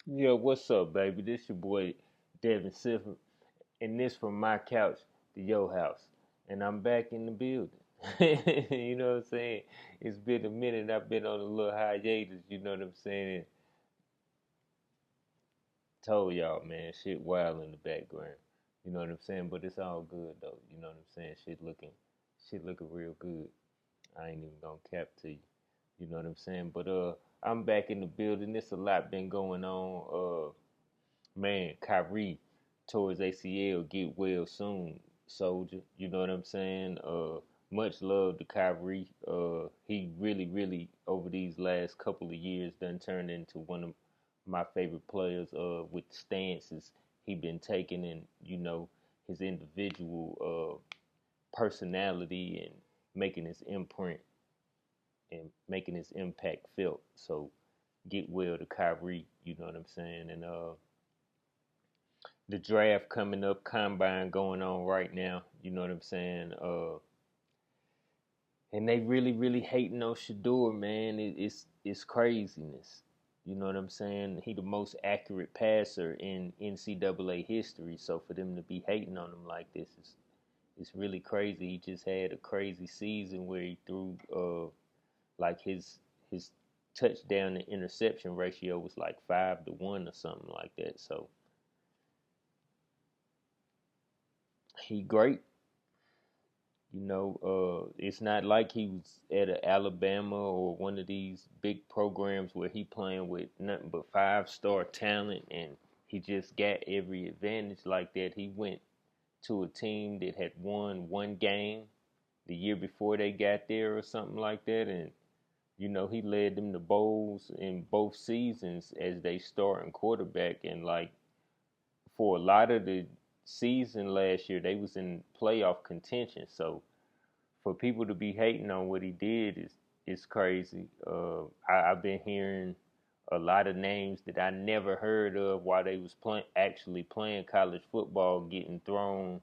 Yo, what's up, baby? This your boy Devin Sifford, and this from my couch to your house, and I'm back in the building. You know what I'm saying? It's been a minute. I've been on a little hiatus. You know what I'm saying? Told y'all, man, shit wild in the background. You know what I'm saying? But it's all good though. You know what I'm saying? Shit looking real good. I ain't even gonna cap to you. You know what I'm saying? But I'm back in the building. There's a lot been going on. Man, Kyrie towards ACL, get well soon, soldier. You know what I'm saying? Much love to Kyrie. He really over these last couple of years done turned into one of my favorite players. With the stances he been taking, and his individual personality and making his imprint and making his impact felt. So get well to Kyrie. You know what I'm saying? And the draft coming up, combine going on right now. You know what I'm saying? And they really hating on Shador, man. It's craziness. You know what I'm saying? He the most accurate passer in NCAA history. So for them to be hating on him like this is it's really crazy. He just had a crazy season where he threw like his touchdown to interception ratio was like 5-1 or something like that. So he great. It's not like he was at a Alabama or one of these big programs where he playing with nothing but five-star talent and he just got every advantage like that. He went to a team that had won one game the year before they got there or something like that, and he led them to bowls in both seasons as they starting quarterback, and like for a lot of the season last year they was in playoff contention. So for people to be hating on what he did is crazy. I've been hearing a lot of names that I never heard of while they was actually playing college football getting thrown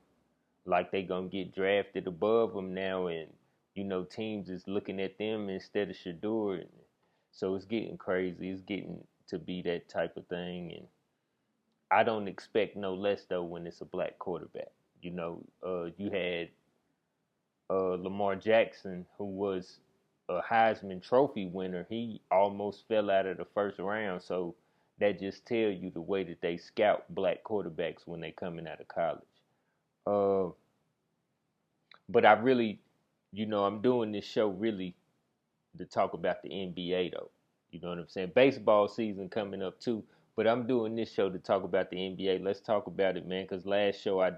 like they gonna get drafted above them now, and teams is looking at them instead of Shador. So it's getting crazy. It's getting to be that type of thing, and I don't expect no less though when it's a black quarterback. You had Lamar Jackson, who was a Heisman Trophy winner. He almost fell out of the first round. So that just tells you the way that they scout black quarterbacks when they coming out of college. Uh, but I really, I'm doing this show really to talk about the NBA though. You know what I'm saying? Baseball season coming up too. But I'm doing this show to talk about the NBA. Let's talk about it, man. Because last show I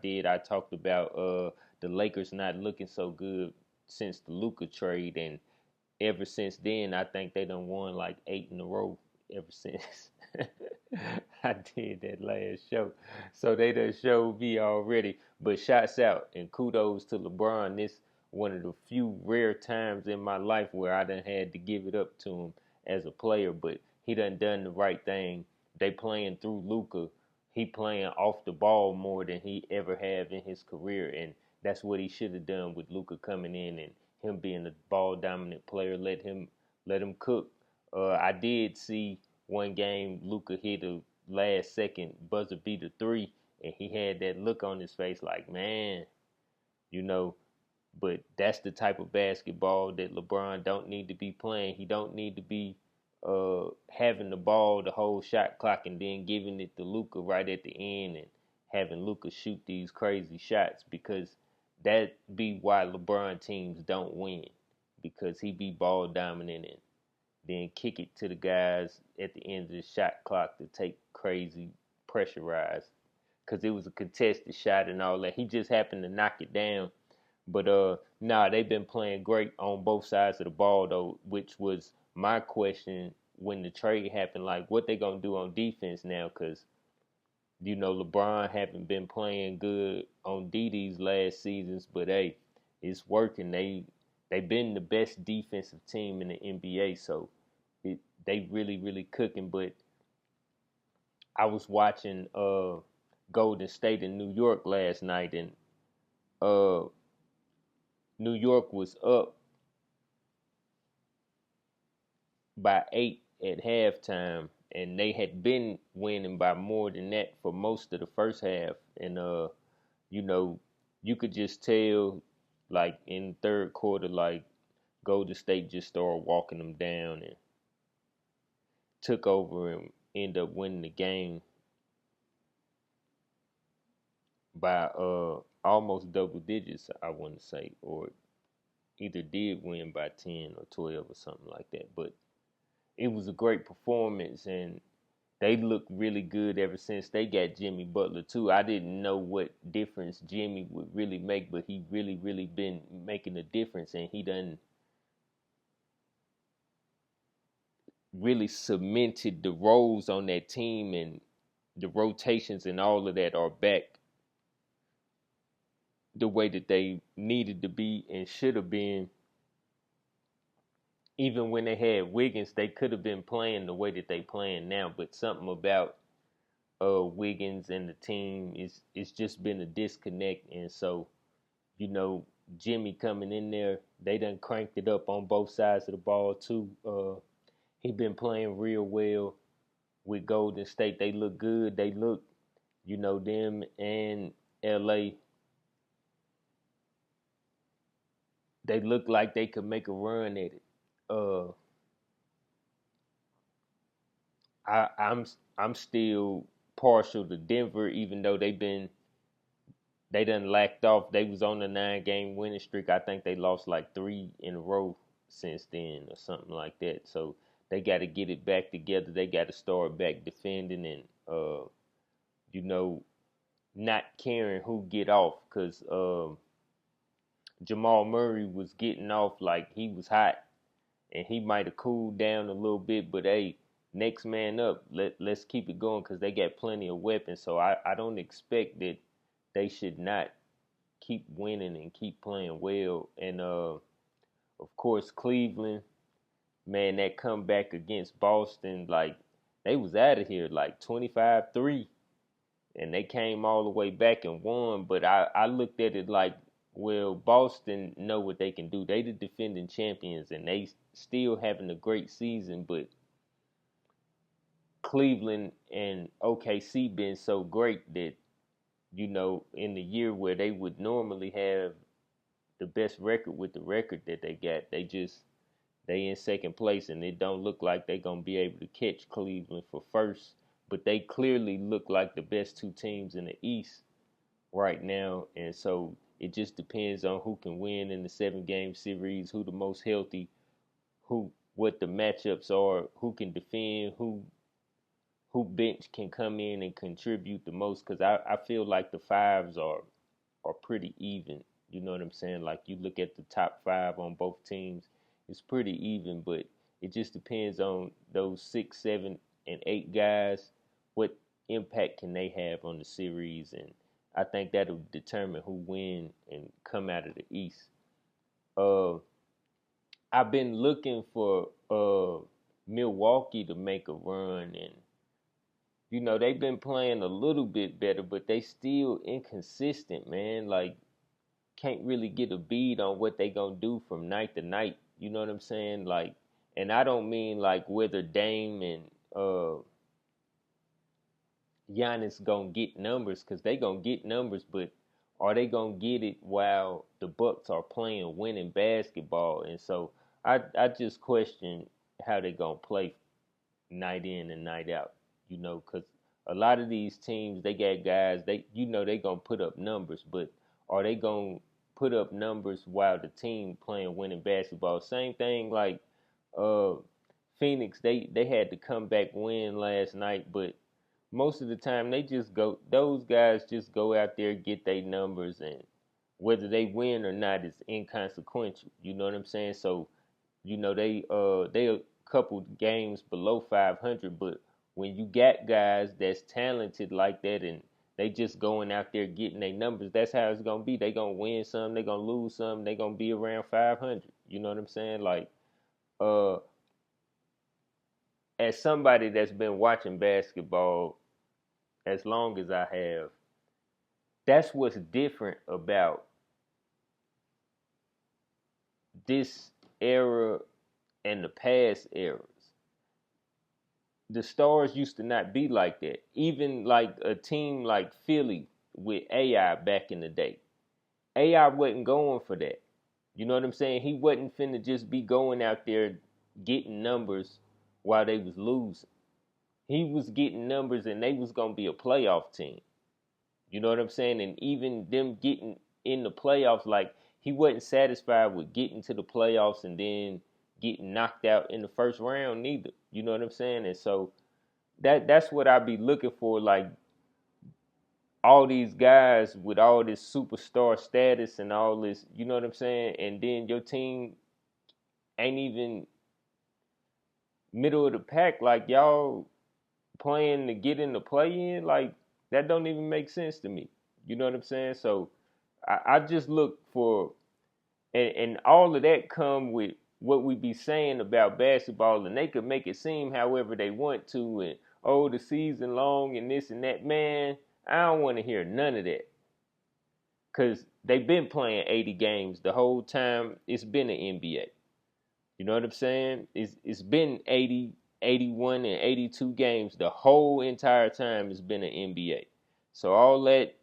talked about the Lakers not looking so good since the Luka trade, and ever since then, I think they done won like 8 in a row ever since I did that last show. So they done showed me already. But shouts out and kudos to LeBron. This one of the few rare times in my life where I done had to give it up to him as a player. But he done the right thing. They playing through Luka. He playing off the ball more than he ever have in his career, and that's what he should have done with Luka coming in and him being a ball dominant player. Let him cook. I did see one game Luka hit a last second buzzer beater three, and he had that look on his face like, man, you know. But that's the type of basketball that LeBron don't need to be playing. He don't need to be having the ball the whole shot clock and then giving it to Luka right at the end and having Luka shoot these crazy shots, because that be why LeBron teams don't win, because he be ball dominant and then kick it to the guys at the end of the shot clock to take crazy pressurized, because it was a contested shot and all that. He just happened to knock it down. But nah, they've been playing great on both sides of the ball though, which was my question when the trade happened. Like, what they gonna do on defense now? Because LeBron haven't been playing good on D these last seasons, but hey, it's working. They've been the best defensive team in the NBA, so they really cooking. But I was watching Golden State in New York last night, and uh, New York was up by 8 at halftime, and they had been winning by more than that for most of the first half. And you know, you could just tell, like in the third quarter, like Golden State just started walking them down and took over and ended up winning the game by almost double digits, I want to say, or either did win by 10 or 12 or something like that. But it was a great performance, and they look really good ever since they got Jimmy Butler too. I didn't know what difference Jimmy would really make, but he really been making a difference, and he done really cemented the roles on that team, and the rotations and all of that are back the way that they needed to be and should have been. Even when they had Wiggins, they could have been playing the way that they playing now, but something about Wiggins and the team is it's just been a disconnect. And so, you know, Jimmy coming in there, they done cranked it up on both sides of the ball too. He been playing real well with Golden State. They look good. They look, you know, them and LA, they look like they could make a run at it. Uh, I'm still partial to Denver, even though they done lacked off. They was on a 9-game winning streak. I think they lost like 3 in a row since then or something like that. So they got to get it back together. They got to start back defending and you know, not caring who get off, because Jamal Murray was getting off like he was hot, and he might have cooled down a little bit, but hey, next man up. Let's keep it going because they got plenty of weapons. So I don't expect that they should not keep winning and keep playing well. And of course Cleveland, man, that comeback against Boston, like they was out of here like 25-3, and they came all the way back and won. But I looked at it like, well, Boston know what they can do. They the defending champions, and they still having a great season. But Cleveland and OKC been so great that, you know, in the year where they would normally have the best record with the record that they got, they in second place, and it don't look like they gonna be able to catch Cleveland for first. But they clearly look like the best two teams in the East right now, and so it just depends on who can win in the 7-game series, who the most healthy, who what the matchups are, who can defend, who bench can come in and contribute the most. Because I feel like the fives are pretty even. You know what I'm saying? Like you look at the top 5 on both teams, it's pretty even, but it just depends on those 6, 7, and 8 guys. What impact can they have on the series? And I think that'll determine who win and come out of the East. Uh, I've been looking for Milwaukee to make a run, and you know they've been playing a little bit better, but they still inconsistent, man. Like can't really get a bead on what they gonna do from night to night. You know what I'm saying? Like, and I don't mean like whether Dame and Giannis gonna get numbers, because they gonna get numbers, but are they gonna get it while the Bucks are playing winning basketball? And so I just question how they gonna play night in and night out. You know, because a lot of these teams, they got guys, they you know they gonna put up numbers, but are they gonna put up numbers while the team playing winning basketball? Same thing like uh Phoenix, they had to come back win last night, but most of the time those guys just go out there, get their numbers, and whether they win or not is inconsequential. You know what I'm saying? So, you know, they a couple games below 500, but when you got guys that's talented like that and they just going out there getting their numbers, that's how it's gonna be. They gonna win some, they gonna lose some, they gonna be around 500. You know what I'm saying? Like, uh, as somebody that's been watching basketball as long as I have, that's what's different about this era and the past eras. the stars used to not be like that. Even like a team like Philly with AI back in the day. AI wasn't going for that. You know what I'm saying? He wasn't finna just be going out there getting numbers while they was losing. He was getting numbers and they was gonna be a playoff team. You know what I'm saying? And even them getting in the playoffs, like he wasn't satisfied with getting to the playoffs and then getting knocked out in the first round neither. You know what I'm saying? And so that's what I be looking for, like all these guys with all this superstar status and all this, you know what I'm saying? And then your team ain't even middle of the pack, like y'all playing to get in the play in, like that don't even make sense to me. You know what I'm saying? So I just look for, and all of that come with what we be saying about basketball, and they could make it seem however they want to, and oh, the season long and this and that. Man, I don't want to hear none of that, because they've been playing 80 games the whole time it's been an NBA. You know what I'm saying? It's been 80, 81, and 82 games the whole entire time it's been an NBA. So all that,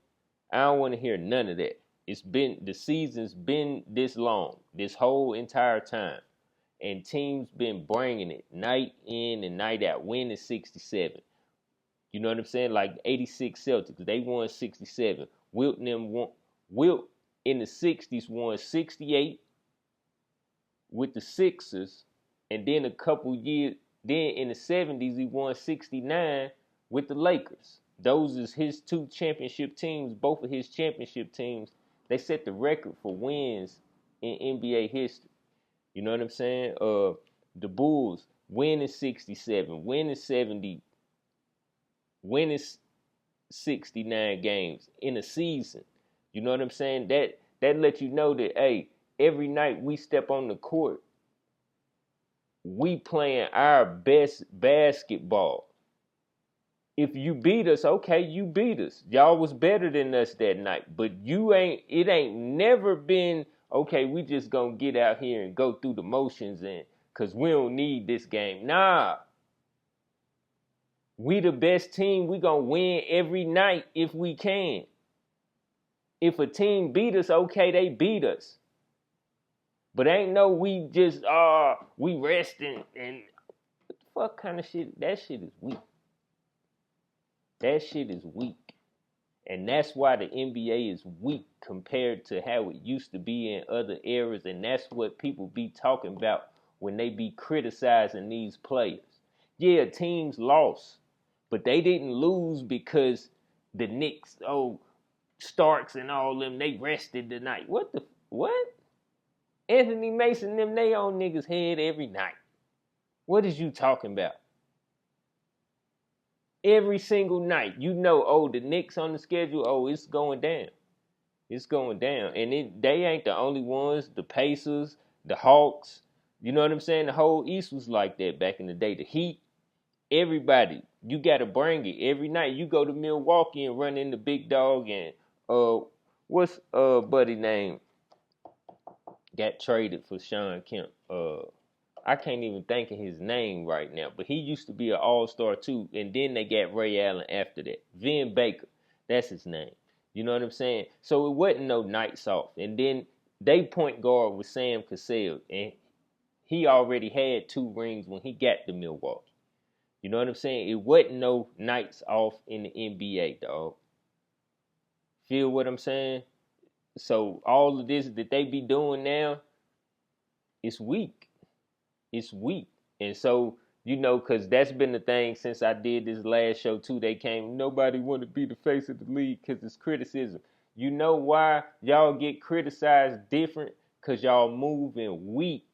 I don't want to hear none of that. The season's been this long, this whole entire time. And teams been bringing it night in and night out, winning 67. You know what I'm saying? Like 86 Celtics, they won 67. Wilt in the 60s won 68 with the Sixers, and then a couple years, then in the 70s he won 69 with the Lakers. Those is his two championship teams. Both of his championship teams, they set the record for wins in NBA history. You know what I'm saying? The Bulls winning 67, winning 70, winning 69 games in a season. You know what I'm saying? That lets you know that, hey, every night we step on the court, we playing our best basketball. If you beat us, okay, you beat us. Y'all was better than us that night. But it ain't never been, okay, we just gonna get out here and go through the motions and cause we don't need this game. Nah. We the best team. We gonna win every night if we can. If a team beat us, okay, they beat us. But ain't no we just we resting and what the fuck kind of shit? That shit is weak. That shit is weak. And that's why the NBA is weak compared to how it used to be in other eras. And that's what people be talking about when they be criticizing these players. Yeah, teams lost, but they didn't lose because the Knicks, Starks and all them, they rested tonight. What? Anthony Mason, them, they on niggas' head every night. What is you talking about? Every single night, you know, the Knicks on the schedule, it's going down. It's going down. And they ain't the only ones. The Pacers, the Hawks, you know what I'm saying? The whole East was like that back in the day. The Heat, everybody, you got to bring it. Every night you go to Milwaukee and run into Big Dog and, what's buddy name? Got traded for Sean Kemp. I can't even think of his name right now, but he used to be an all-star too, and then they got Ray Allen after that. Vin Baker, that's his name. You know what I'm saying? So it wasn't no nights off. And then they point guard was Sam Cassell, and he already had 2 rings when he got to Milwaukee. You know what I'm saying? It wasn't no nights off in the NBA, dog. Feel what I'm saying? So all of this that they be doing now, it's weak. It's weak. And so, because that's been the thing since I did this last show too. They came, nobody want to be the face of the league because it's criticism. You know why y'all get criticized different? Because y'all moving weak.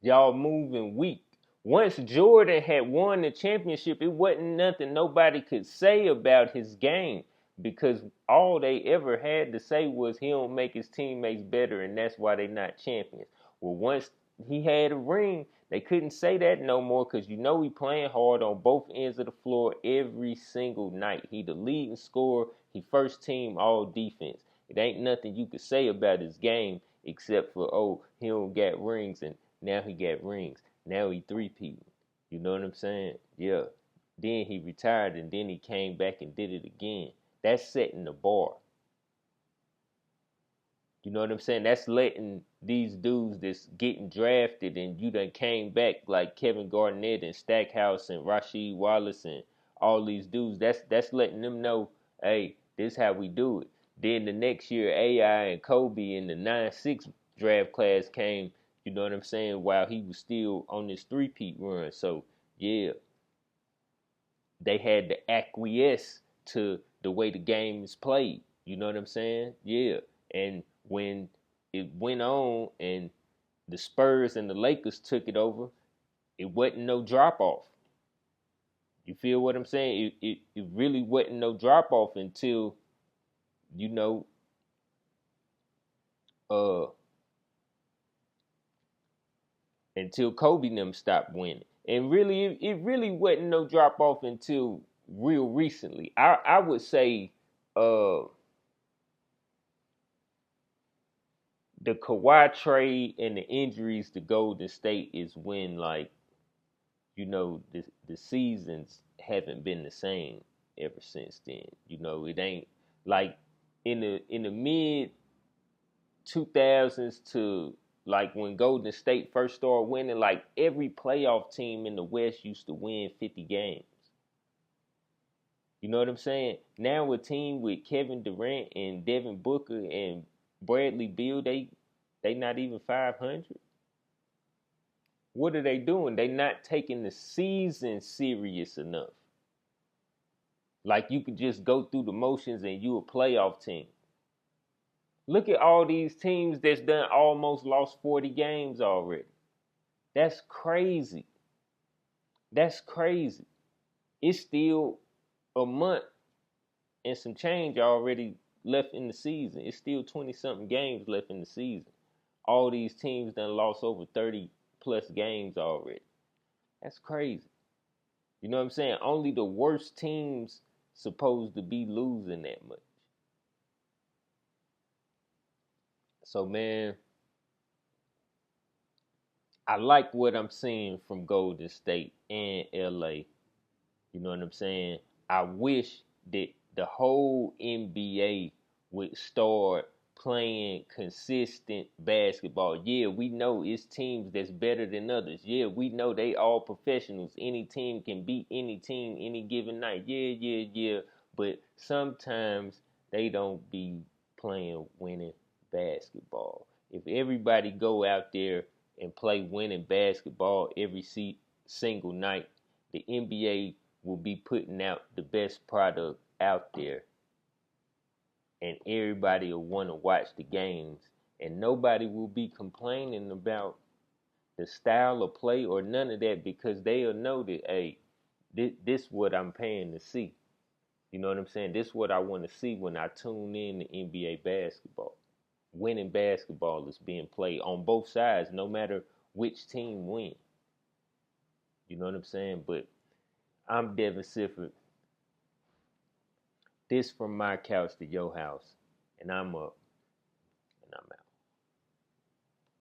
Y'all moving weak. Once Jordan had won the championship, it wasn't nothing nobody could say about his game because all they ever had to say was he don't make his teammates better and that's why they not champions. Well, once he had a ring, they couldn't say that no more because he playing hard on both ends of the floor every single night. He the leading scorer. He first team all defense. It ain't nothing you could say about his game except for, he don't got rings and now he got rings. Now he 3-peating. You know what I'm saying? Yeah. Then he retired and then he came back and did it again. That's setting the bar. You know what I'm saying? That's letting these dudes that's getting drafted and you done came back like Kevin Garnett and Stackhouse and Rasheed Wallace and all these dudes. That's letting them know, hey, this is how we do it. Then the next year, AI and Kobe in the 9-6 draft class came. You know what I'm saying? While he was still on this three-peat run. So yeah, they had to acquiesce to the way the game is played. You know what I'm saying? Yeah. And when it went on and the Spurs and the Lakers took it over, it wasn't no drop off. You feel what I'm saying? It really wasn't no drop off until, you know, uh until Kobe and them stopped winning. And really it really wasn't no drop off until real recently. I would say uh the Kawhi trade and the injuries to Golden State is when, like, the seasons haven't been the same ever since then. It ain't like in the mid 2000s to like when Golden State first started winning, like every playoff team in the West used to win 50 games. You know what I'm saying? Now a team with Kevin Durant and Devin Booker and Bradley Beal, they not even 500. What are they doing? They not taking the season serious enough. Like you could just go through the motions and you a playoff team. Look at all these teams that's done almost lost 40 games already. That's crazy. That's crazy. It's still a month and some change already left in the season. It's still 20 something games left in the season. All these teams done lost over 30 plus games already. That's crazy. You know what I'm saying? Only the worst teams supposed to be losing that much. So man, I like what I'm seeing from Golden State and LA. You know what I'm saying? I wish that the whole NBA would start playing consistent basketball. Yeah, we know it's teams that's better than others. Yeah, we know they all professionals. Any team can beat any team any given night. Yeah, yeah, yeah. But sometimes they don't be playing winning basketball. If everybody go out there and play winning basketball every single night, the NBA will be putting out the best product out there, and everybody will want to watch the games, and nobody will be complaining about the style of play or none of that because they'll know that, hey, this what I'm paying to see. You know what I'm saying? This is what I want to see when I tune in to NBA basketball. Winning basketball is being played on both sides, no matter which team wins. You know what I'm saying? But I'm Devin Sifford. This from my couch to your house, and I'm up, and I'm out.